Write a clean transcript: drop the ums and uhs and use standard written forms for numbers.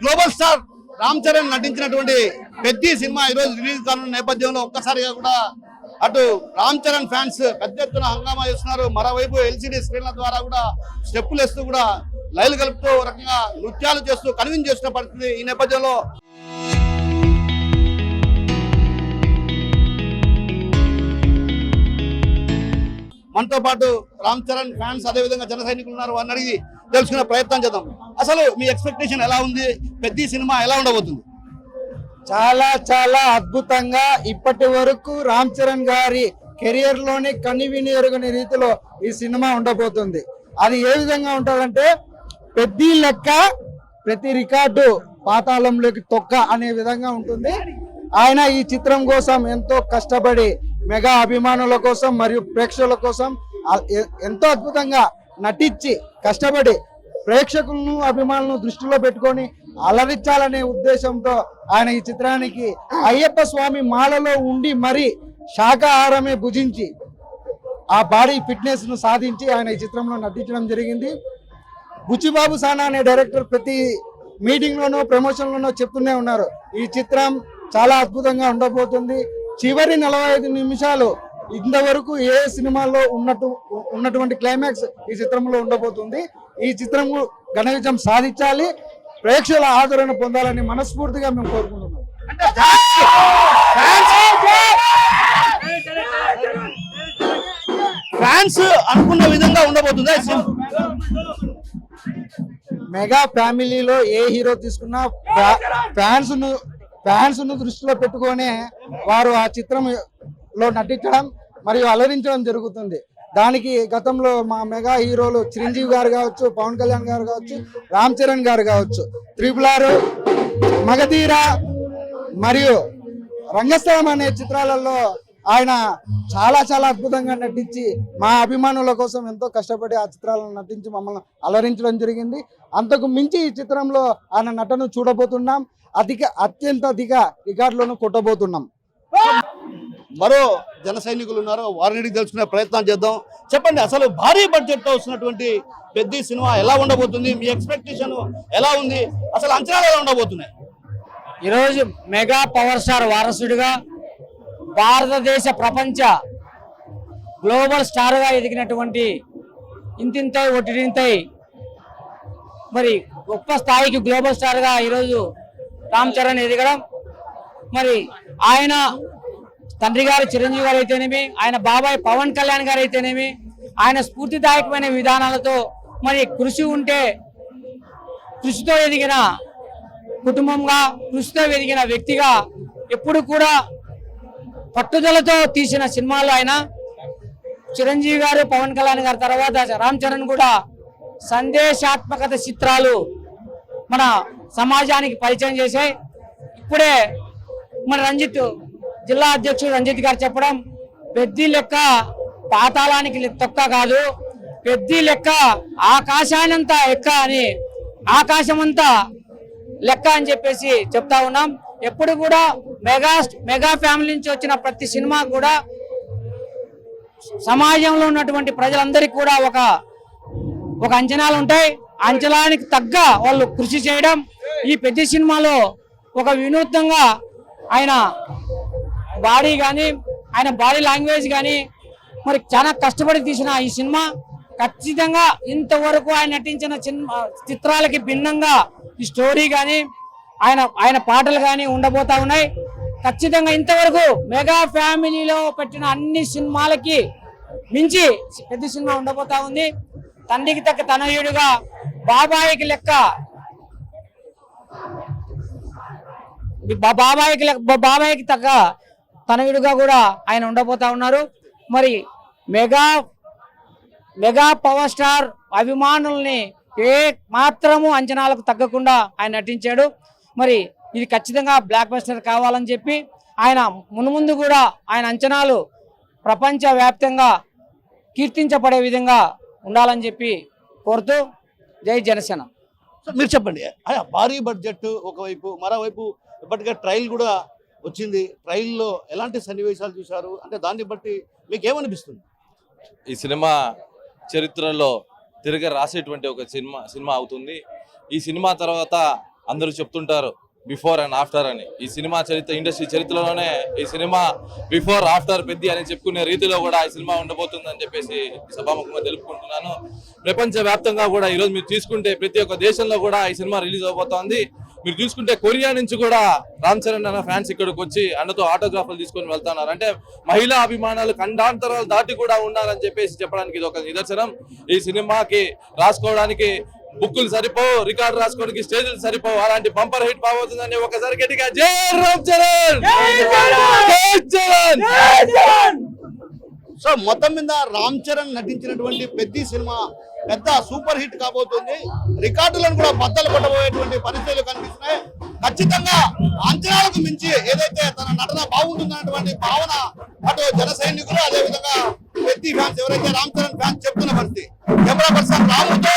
Global star Ram Charan నటించినటువంటి పెద్ద cinema ఈరోజు రిలీజ్ కానున్న నేపథ్యంలో ఒక్కసారిగా కూడా అటు రామ్ చరణ్ ఫ్యాన్స్ పెద్ద ఎత్తున హంగామా చేస్తున్నారు. మరోవైపు ఎల్సిడి స్క్రీన్ల ద్వారా కూడా స్టెప్పులు వేస్తూ కూడా లైలు కలుపుతూ రకంగా నృత్యాలు చేస్తూ కన్విన్స్ చేస్తున్న పరిస్థితి. ఈ నేపథ్యంలో మనతో పాటు రామ్ చరణ్ ఫ్యాన్స్ అదేవిధంగా జన సైనికులు ఉన్నారు. వారిని అడిగి తెలుసుకునే ప్రయత్నం చేద్దాం. అసలు మీ ఎక్స్పెక్టేషన్ ఎలా ఉంది? పెద్ద సినిమా ఎలా ఉండబోతుంది? చాలా చాలా అద్భుతంగా ఇప్పటి వరకు రామ్ చరణ్ గారి కెరియర్ లోనే కనివిని ఎరుగని రీతిలో ఈ సినిమా ఉండబోతుంది. అది ఏ విధంగా ఉంటుందంటే పెద్ద లెక్క ప్రతి రికార్డు పాతాళంలోకి తొక్క అనే విధంగా ఉంటుంది. ఆయన ఈ చిత్రం కోసం ఎంతో కష్టపడి మెగా అభిమానుల కోసం మరియు ప్రేక్షకుల కోసం ఎంతో అద్భుతంగా నటించి కష్టపడి ప్రేక్షకులను అభిమానులను దృష్టిలో పెట్టుకొని అలరించాలనే ఉద్దేశంతో ఆయన ఈ చిత్రానికి అయ్యప్ప స్వామి మాలలో ఉండి మరి శాకాహారమే భుజించి ఆ బాడీ ఫిట్నెస్ ను సాధించి ఆయన ఈ చిత్రంలో నటించడం జరిగింది. బుచ్చిబాబు సానా అనే డైరెక్టర్ ప్రతి మీటింగ్ లోనో ప్రమోషన్ లోనో చెప్తూనే ఉన్నారు ఈ చిత్రం చాలా అద్భుతంగా ఉండబోతుంది. చివరి 45 నిమిషాలు ఇంతవరకు ఏ సినిమాలో ఉన్నటువంటి క్లైమాక్స్ ఈ చిత్రంలో ఉండబోతుంది. ఈ చిత్రం ఘన విజయం సాధించాలి, ప్రేక్షకుల ఆదరణ పొందాలని మనస్ఫూర్తిగా మేము కోరుకుంటున్నాం. ఫ్యాన్స్ అనుకున్న విధంగా ఉండబోతుందా? మెగా ఫ్యామిలీలో ఏ హీరో తీసుకున్నా ఫ్యాన్స్ ను దృష్టిలో పెట్టుకొని వారు ఆ చిత్రంలో నటించడం మరియు అలరించడం జరుగుతుంది. దానికి గతంలో మా మెగా హీరోలు చిరంజీవి గారు కావచ్చు, పవన్ కళ్యాణ్ గారు కావచ్చు, రామ్ చరణ్ గారు కావచ్చు, RRR, మగధీర మరియు రంగస్థలం అనే చిత్రాలలో ఆయన చాలా చాలా అద్భుతంగా నటించి మా అభిమానుల కోసం ఎంతో కష్టపడి ఆ చిత్రాలను నటించి మమ్మల్ని అలరించడం జరిగింది. అంతకు మించి ఈ చిత్రంలో ఆయన నటన చూడబోతున్నాం. అత్యంత అధిక రికార్డులను కొట్టబోతున్నాం. మరో జన సైనికులు ఉన్నారు, వారిని తెలుసుకునే ప్రయత్నం చేద్దాం. చెప్పండి, అసలు భారీ బడ్జెట్ తో వస్తున్నటువంటి పెద్ద సినిమా ఎలా ఉండబోతుంది? మీ ఎక్స్పెక్టేషన్ ఎలా ఉంది? అసలు అంచనాలు ఎలా ఉండబోతున్నాయి? ఈరోజు మెగా పవర్ స్టార్ వారసుడిగా భారతదేశ ప్రపంచ గ్లోబల్ స్టార్ గా ఎదిగినటువంటి ఇంతింతై ఒట్టింతై మరి గొప్ప స్థాయికి గ్లోబల్ స్టార్ గా ఈరోజు రామ్ చరణ్ ఎదగడం, మరి ఆయన తండ్రి గారు చిరంజీవి గారు అయితేనేమి, ఆయన బాబాయ్ పవన్ కళ్యాణ్ గారు అయితేనేమి, ఆయన స్ఫూర్తిదాయకమైన విధానాలతో మరి కృషి ఉంటే కృషితో ఎదిగిన కుటుంబంగా, కృషితో ఎదిగిన వ్యక్తిగా ఎప్పుడు కూడా పట్టుదలతో తీసిన సినిమాలు ఆయన చిరంజీవి గారు, పవన్ కళ్యాణ్ గారి తర్వాత రామ్ చరణ్ కూడా సందేశాత్మకత చిత్రాలు మన సమాజానికి పరిచయం చేశాయి. ఇప్పుడే మన జిల్లా అధ్యక్షుడు రంజిత్ గారు చెప్పడం, పెద్ద లెక్క పాతాళానికి తొక్క కాదు, పెద్ద లెక్క ఆకాశానంతా ఎక్క అని, ఆకాశమంతా లెక్క అని చెప్పేసి చెప్తా ఉన్నాం. ఎప్పుడు కూడా మెగా ఫ్యామిలీ నుంచి వచ్చిన ప్రతి సినిమా కూడా సమాజంలో ఉన్నటువంటి ప్రజలందరికీ కూడా ఒక అంచనాలు ఉంటాయి. అంచనానికి తగ్గ వాళ్ళు కృషి చేయడం. ఈ పెద్ద సినిమాలో ఒక వినూత్నంగా ఆయన బాడీ కానీ, ఆయన బాడీ లాంగ్వేజ్ కానీ మరి చాలా కష్టపడి తీసిన ఈ సినిమా ఖచ్చితంగా ఇంతవరకు ఆయన నటించిన చిత్రాలకి భిన్నంగా ఈ స్టోరీ కానీ ఆయన పాటలు కానీ ఉండబోతా ఉన్నాయి. ఖచ్చితంగా ఇంతవరకు మెగా ఫ్యామిలీలో పెట్టిన అన్ని సినిమాలకి మించి పెద్ద సినిమా ఉండబోతా ఉంది. తండ్రికి తగ్గ తనయుడుగా బాబాయికి తగ్గ తనయుడుగా కూడా ఆయన ఉండబోతా ఉన్నారు. మరి మెగా పవర్ స్టార్ అభిమానుల్ని ఏ మాత్రము అంచనాలకు తగ్గకుండా ఆయన నటించాడు. మరి ఇది ఖచ్చితంగా బ్లాక్ బస్టర్ కావాలని చెప్పి ఆయన మున్ముందు కూడా ఆయన అంచనాలు ప్రపంచ వ్యాప్తంగా కీర్తించబడే విధంగా ఉండాలని చెప్పి కోరుతూ జై జనసేన. మీరు చెప్పండి, భారీ బడ్జెట్ ఒకవైపు, మరోవైపు ఇప్పటికే ట్రైల్ కూడా వచ్చింది. ట్రైల్లో ఎలాంటి సన్నివేశాలు చూశారు? అంటే దాన్ని బట్టి మీకు ఏమనిపిస్తుంది? ఈ సినిమా చరిత్రలో తిరిగి రాసేటువంటి ఒక సినిమా అవుతుంది. ఈ సినిమా తర్వాత అందరూ చెప్తుంటారు బిఫోర్ అండ్ ఆఫ్టర్ అని. ఈ సినిమా చరిత్ర, ఇండస్ట్రీ చరిత్రలోనే ఈ సినిమా బిఫోర్ ఆఫ్టర్ పెద్ద అని చెప్పుకునే రీతిలో కూడా ఈ సినిమా ఉండబోతుందని చెప్పేసి సభాముఖంగా తెలుపుకుంటున్నాను. ప్రపంచ వ్యాప్తంగా కూడా ఈరోజు మీరు తీసుకుంటే ప్రతి ఒక్క దేశంలో కూడా ఈ సినిమా రిలీజ్ అవబోతోంది. మీరు చూసుకుంటే కొరియా నుంచి కూడా రామ్ చరణ్ అన్న ఫ్యాన్స్ ఇక్కడికి వచ్చి అన్నతో ఆటోగ్రాఫ్లు తీసుకొని వెళ్తున్నారు. అంటే మహిళా అభిమానాలు ఖండాంతరాలు దాటి కూడా ఉన్నారని చెప్పేసి చెప్పడానికి ఇది ఒక నిదర్శనం. ఈ సినిమాకి రాసుకోవడానికి బుక్కులు సరిపోవు, రికార్డు రాసుకోవడానికి స్టేజ్లు సరిపోవు, అలాంటి బంపర్ హిట్ బాగుతుందని ఒకసారి గట్టిగా జై రామ్ చరణ్, జై చరణ్. సో మొత్తం మీద రామ్ చరణ్ నటించినటువంటి పెద్ద సినిమా పెద్ద సూపర్ హిట్ కాబోతుంది. రికార్డులను కూడా బద్దలు కొట్టబోయేటువంటి పరిస్థితులు కనిపిస్తున్నాయి. ఖచ్చితంగా అంచనాలకు మించి ఏదైతే తన నటన బాగుంటుందన్నటువంటి భావన అటు జన సైనికులు, అదేవిధంగా పెద్ద ఫ్యాన్స్ ఎవరైతే రామ్ చరణ్ ఫ్యాన్స్ చెప్తున్న పరిస్థితి. Camera person రాముతో